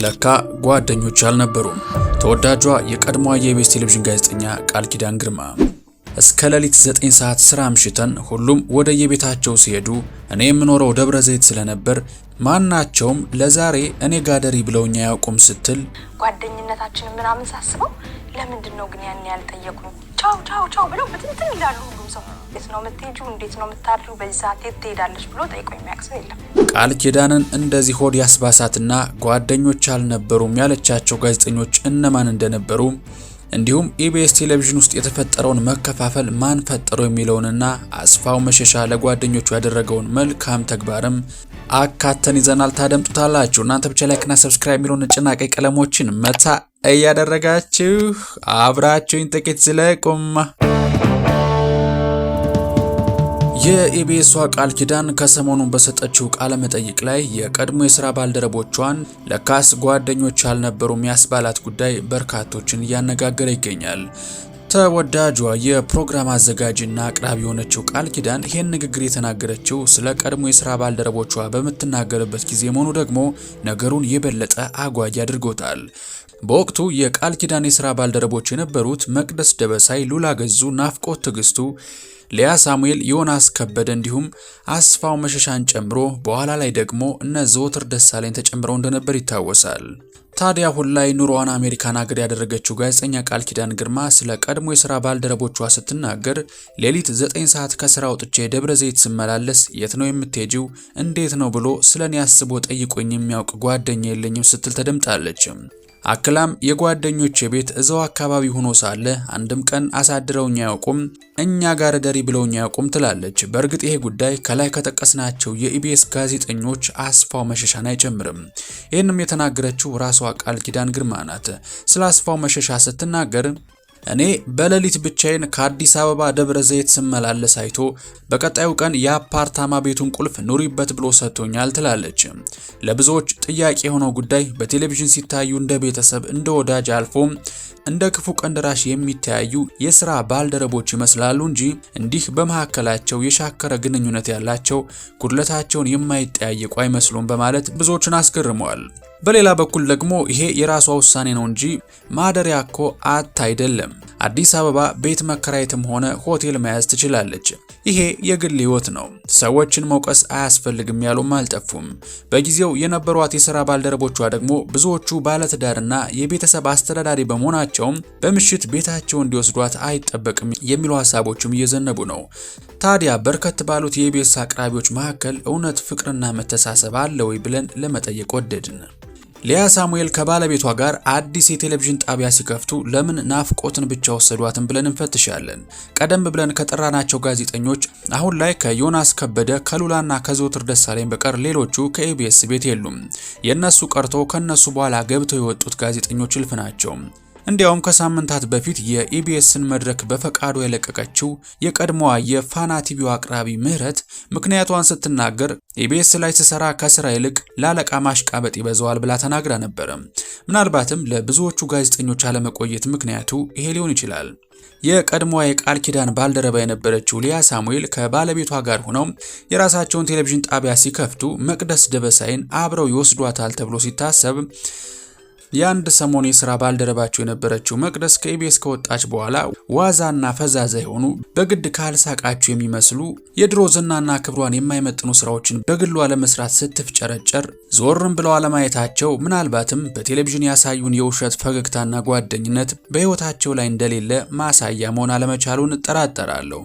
ለካ ጓደኞች አልነበሩም። ተወዳጇ የቀድሞዋ የኢቢኤስ ቴሌቪዥን ጋዜጠኛ ቃል ኪዳን ግርማ እስከ ሌሊት 9 ሰዓት ስራ አምሽተን ሁሉም ወደ የቤታቸው ሲሄዱ እኔ የምኖረው ደብረ ዘይት ስለነበር ማናቸውም ለዛሬ እኔ ጋደሪ ብለውኛ ያውቁም ስትል ጓደኝነታችንን ምናምን ሳስበው ለምንድነው ግን ያን ያልጠየቁኝ? ቻው ቻው ቻው ብለው በትንትን ይላሉ። ሁሉም ሰው እንዴት ነው የምትሄጂው? እንዴት ነው የምታድሪው? በዚህ ሰዓት የት ትሄዳለሽ ብሎ ጠይቆኝ የሚያውቅ ሰው የለም። ቃል ኪዳንን እንደዚህ ሆድ ያስባሳትና ጓደኞች አልነበሩም ያለቻቸው ጋዜጠኞች እነማን እንደነበሩ እንዲሁም ኢቢኤስ ቴሌቪዥን ውስጥ የተፈጠረውን መከፋፈል ማን ፈጠረው የሚለውንና አስፋው መሸሻ ለጓደኞቹ ያደረገውን መልካም ተግባርም አካተን ይዘናል። ታደምጡታላችሁ። እናንተ ብቻ ላይክና ሰብስክራይብ የሚለውን ጭና ቀይ ቀለሞችን መታ እያደረጋችሁ አብራችሁኝ ጥቂት ዝለቁም። የኢቢኤሷ ቃል ኪዳን ከሰሞኑን በሰጠችው ቃለ መጠይቅ ላይ የቀድሞ የሥራ ባልደረቦቿን ለካስ ጓደኞች አልነበሩም ያስባላት ጉዳይ በርካቶችን እያነጋገረ ይገኛል። ተወዳጇ የፕሮግራም አዘጋጅና አቅራቢ የሆነችው ቃል ኪዳን ይህን ንግግር የተናገረችው ስለ ቀድሞ የሥራ ባልደረቦቿ በምትናገርበት ጊዜ መሆኑ ደግሞ ነገሩን የበለጠ አጓጊ አድርጎታል። በወቅቱ የቃል ኪዳን የሥራ ባልደረቦች የነበሩት መቅደስ ደበሳይ፣ ሉላ ገዙ፣ ናፍቆት ትዕግስቱ፣ ሊያ ሳሙኤል፣ ዮናስ ከበደ እንዲሁም አስፋው መሸሻን ጨምሮ በኋላ ላይ ደግሞ እነ ዘወትር ደሳለኝ ተጨምረው እንደነበር ይታወሳል። ታዲያ አሁን ላይ ኑሮዋን አሜሪካን ሀገር ያደረገችው ጋዜጠኛ ቃል ኪዳን ግርማ ስለ ቀድሞ የሥራ ባልደረቦቿ ስትናገር ሌሊት 9 ሰዓት ከስራ ወጥቼ ደብረ ዘይት ስመላለስ የት ነው የምትሄጂው? እንዴት ነው ብሎ ስለኔ አስቦ ጠይቆኝ የሚያውቅ ጓደኛ የለኝም ስትል ተደምጣለች። አክላም የጓደኞቼ ቤት እዛው አካባቢ ሆኖ ሳለ አንድም ቀን አሳድረውኛ ያውቁም፣ እኛ ጋር ደሪ ብለውኛ ያውቁም ትላለች። በእርግጥ ይሄ ጉዳይ ከላይ ከጠቀስናቸው የኢቢኤስ ጋዜጠኞች አስፋው መሸሻን አይጨምርም። ይህንም የተናገረችው ራሷ ቃል ኪዳን ግርማ ናት። ስለ አስፋው መሸሻ ስትናገር እኔ በሌሊት ብቻዬን ከአዲስ አበባ ደብረ ዘይት ስመላለስ አይቶ በቀጣዩ ቀን የአፓርታማ ቤቱን ቁልፍ ኑሪበት ብሎ ሰጥቶኛል ትላለች። ለብዙዎች ጥያቄ የሆነው ጉዳይ በቴሌቪዥን ሲታዩ እንደ ቤተሰብ እንደ ወዳጅ አልፎም እንደ ክፉ ቀን ደራሽ የሚተያዩ የሥራ ባልደረቦች ይመስላሉ እንጂ እንዲህ በመካከላቸው የሻከረ ግንኙነት ያላቸው ጉድለታቸውን የማይጠያየቁ አይመስሉም በማለት ብዙዎችን አስገርመዋል። በሌላ በኩል ደግሞ ይሄ የራሷ ውሳኔ ነው እንጂ ማደሪያ እኮ አት አይደለም። አዲስ አበባ ቤት መከራየትም ሆነ ሆቴል መያዝ ትችላለች። ይሄ የግል ህይወት ነው። ሰዎችን መውቀስ አያስፈልግም ያሉም አልጠፉም። በጊዜው የነበሯት የሥራ ባልደረቦቿ ደግሞ ብዙዎቹ ባለትዳርና የቤተሰብ አስተዳዳሪ በመሆናቸውም በምሽት ቤታቸው እንዲወስዷት አይጠበቅም የሚሉ ሐሳቦችም እየዘነቡ ነው። ታዲያ በርከት ባሉት የኢቢኤስ አቅራቢዎች መካከል እውነት ፍቅርና መተሳሰብ አለ ወይ ብለን ለመጠየቅ ወደድን። ሊያ ሳሙኤል ከባለቤቷ ጋር አዲስ የቴሌቪዥን ጣቢያ ሲከፍቱ ለምን ናፍቆትን ብቻ ወሰዷትን ብለን እንፈትሻለን። ቀደም ብለን ከጠራናቸው ጋዜጠኞች አሁን ላይ ከዮናስ ከበደ፣ ከሉላና ከዘወትር ደሳለኝ በቀር ሌሎቹ ከኢቢኤስ ቤት የሉም። የነሱ ቀርቶ ከነሱ በኋላ ገብተው የወጡት ጋዜጠኞች እልፍ ናቸው። እንዲያውም ከሳምንታት በፊት የኢቢኤስን መድረክ በፈቃዱ የለቀቀችው የቀድሞዋ የፋና ቲቪው አቅራቢ ምህረት ምክንያቷን ስትናገር ኢቢኤስ ላይ ስሰራ ከስራ ይልቅ ላለቃ ማሽቃበጥ ይበዛዋል ብላ ተናግራ ነበር። ምናልባትም ለብዙዎቹ ጋዜጠኞች አለመቆየት ምክንያቱ ይሄ ሊሆን ይችላል። የቀድሞዋ የቃል ኪዳን ባልደረባ የነበረችው ሊያ ሳሙኤል ከባለቤቷ ጋር ሆነው የራሳቸውን ቴሌቪዥን ጣቢያ ሲከፍቱ መቅደስ ደበሳይን አብረው ይወስዷታል ተብሎ ሲታሰብ የአንድ ሰሞን የሥራ ባልደረባቸው የነበረችው መቅደስ ከኢቢኤስ ከወጣች በኋላ ዋዛና ፈዛዛ የሆኑ በግድ ካልሳቃችሁ የሚመስሉ የድሮ ዝናና ክብሯን የማይመጥኑ ስራዎችን በግሏ ለመስራት ስትፍጨረጨር ዞርም ብለው አለማየታቸው ምናልባትም በቴሌቪዥን ያሳዩን የውሸት ፈገግታና ጓደኝነት በሕይወታቸው ላይ እንደሌለ ማሳያ መሆን አለመቻሉን እጠራጠራለሁ።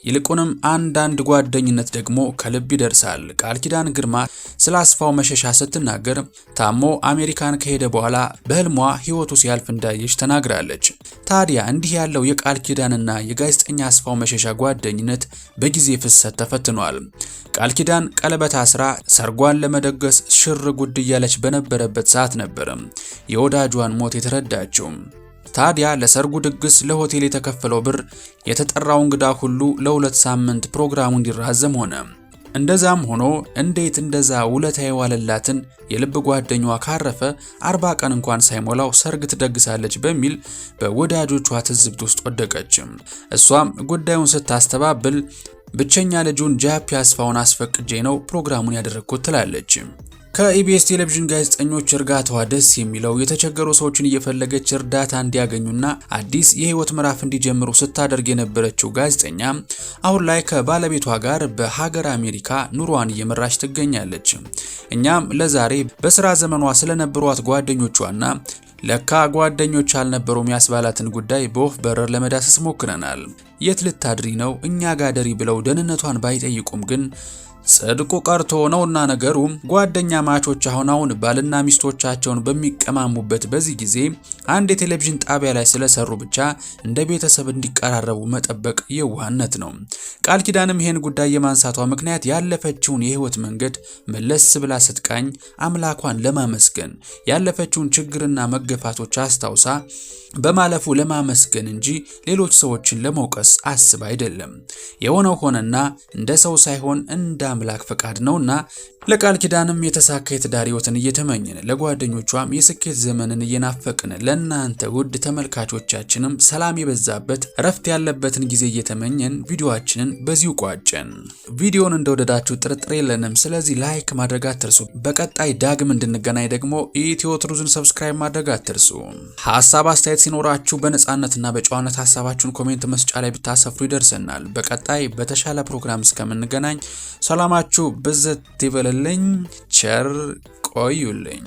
ይልቁንም አንዳንድ ጓደኝነት ደግሞ ከልብ ይደርሳል። ቃል ኪዳን ግርማ ስለ አስፋው መሸሻ ስትናገር ታሞ አሜሪካን ከሄደ በኋላ በህልሟ ህይወቱ ሲያልፍ እንዳየች ተናግራለች። ታዲያ እንዲህ ያለው የቃል ኪዳንና የጋዜጠኛ አስፋው መሸሻ ጓደኝነት በጊዜ ፍሰት ተፈትኗል። ቃል ኪዳን ቀለበት አስራ ሰርጓን ለመደገስ ሽር ጉድ እያለች በነበረበት ሰዓት ነበር የወዳጇን ሞት የተረዳችው። ታዲያ ለሰርጉ ድግስ ለሆቴል የተከፈለው ብር የተጠራው እንግዳ ሁሉ ለ2 ሳምንት ፕሮግራሙ እንዲራዘም ሆነ። እንደዛም ሆኖ እንዴት እንደዛ ውለታ የዋለላትን የልብ ጓደኛዋ ካረፈ 40 ቀን እንኳን ሳይሞላው ሰርግ ትደግሳለች በሚል በወዳጆቿ ትዝብት ውስጥ ወደቀች። እሷም ጉዳዩን ስታስተባብል ብቸኛ ልጁን ጃፒ አስፋውን አስፈቅጄ ነው ፕሮግራሙን ያደረግኩት ትላለች። ከኢቢኤስ ቴሌቪዥን ጋዜጠኞች እርጋታዋ ደስ የሚለው የተቸገሩ ሰዎችን እየፈለገች እርዳታ እንዲያገኙና አዲስ የህይወት ምዕራፍ እንዲጀምሩ ስታደርግ የነበረችው ጋዜጠኛ አሁን ላይ ከባለቤቷ ጋር በሀገር አሜሪካ ኑሯን እየመራች ትገኛለች። እኛም ለዛሬ በስራ ዘመኗ ስለነበሯት ጓደኞቿና ለካ ጓደኞች አልነበሩም ያስባላትን ጉዳይ በወፍ በረር ለመዳሰስ ሞክረናል። የት ልታድሪ ነው እኛ ጋደሪ ብለው ደህንነቷን ባይጠይቁም ግን ጽድቁ ቀርቶ ነውና ነገሩ ጓደኛ ማቾች አሁን ባልና ሚስቶቻቸውን በሚቀማሙበት በዚህ ጊዜ አንድ የቴሌቪዥን ጣቢያ ላይ ስለሰሩ ብቻ እንደ ቤተሰብ እንዲቀራረቡ መጠበቅ የዋህነት ነው። ቃል ኪዳንም ይሄን ጉዳይ የማንሳቷ ምክንያት ያለፈችውን የህይወት መንገድ መለስ ብላ ስትቃኝ አምላኳን ለማመስገን ያለፈችውን ችግርና መገፋቶች አስታውሳ በማለፉ ለማመስገን እንጂ ሌሎች ሰዎችን ለመውቀስ አስብ አይደለም። የሆነው ሆነና እንደ ሰው ሳይሆን እንደ አምላክ ፈቃድ ነውና ለቃል ኪዳንም የተሳካ የትዳር ህይወትን እየተመኘን ለጓደኞቿም የስኬት ዘመንን እየናፈቅን ለእናንተ ውድ ተመልካቾቻችንም ሰላም የበዛበት ረፍት ያለበትን ጊዜ እየተመኘን ቪዲዮአችንን በዚሁ ቋጨን። ቪዲዮውን እንደወደዳችሁ ጥርጥር የለንም። ስለዚህ ላይክ ማድረግ አትርሱ። በቀጣይ ዳግም እንድንገናኝ ደግሞ ኢትዮ ትሩዝን ሰብስክራይብ ማድረግ አትርሱ። ሀሳብ አስተያየት ሲኖራችሁ በነጻነትና በጨዋነት ሀሳባችሁን ኮሜንት መስጫ ላይ ብታሰፍሩ ይደርሰናል። በቀጣይ በተሻለ ፕሮግራም እስከምንገናኝ ሰላማችሁ ብዝት ይበልልኝ። ቸር ቆዩልኝ።